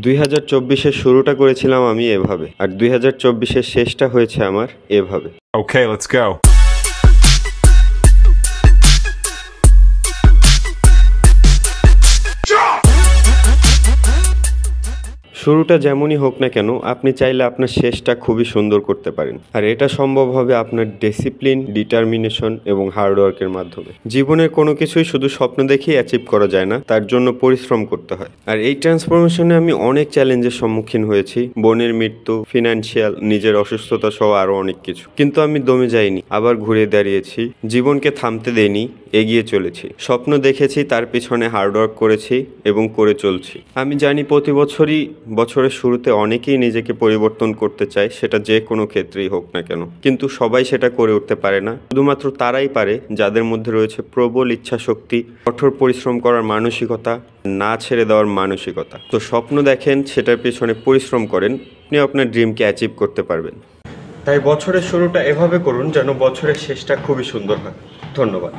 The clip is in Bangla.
2024-এর শুরুটা করেছিলাম আমি এভাবে, আর 2024-এর শেষটা হয়েছে আমার এভাবে। Okay, let's go. শুরুটা যেমনই হোক না কেন, আপনি চাইলে আপনার শেষটা খুবই সুন্দর করতে পারেন, আর এটা সম্ভব হবে আপনার ডিসিপ্লিন, ডিটারমিনেশন এবং হার্ডওয়ার্কের মাধ্যমে। জীবনের কোনো কিছুই শুধু স্বপ্ন দেখেই অ্যাচিভ করা যায় না, তার জন্য পরিশ্রম করতে হয়। আর এই ট্রান্সফরমেশনে আমি অনেক চ্যালেঞ্জের সম্মুখীন হয়েছি, বোনের মৃত্যু, ফিনান্সিয়াল, নিজের অসুস্থতা সহ আরও অনেক কিছু। কিন্তু আমি দমে যাইনি, আবার ঘুরে দাঁড়িয়েছি, জীবনকে থামতে দেইনি, এগিয়ে চলেছি। স্বপ্ন দেখেছি, তার পিছনে হার্ডওয়ার্ক করেছি এবং করে চলছি। আমি জানি প্রতি বছরই বছরের শুরুতে অনেকেই নিজেকে পরিবর্তন করতে চায়, সেটা যে কোনো ক্ষেত্রেই হোক না কেন, কিন্তু সবাই সেটা করে উঠতে পারে না। শুধুমাত্র তারাই পারে যাদের মধ্যে রয়েছে প্রবল ইচ্ছা শক্তি, কঠোর পরিশ্রম করার মানসিকতা, না ছেড়ে দেওয়ার মানসিকতা। তো স্বপ্ন দেখেন, সেটার পিছনে পরিশ্রম করেন, আপনি আপনার ড্রিমকে অ্যাচিভ করতে পারবেন। তাই বছরের শুরুটা এভাবে করুন যেন বছরের শেষটা খুবই সুন্দর হয়। ধন্যবাদ।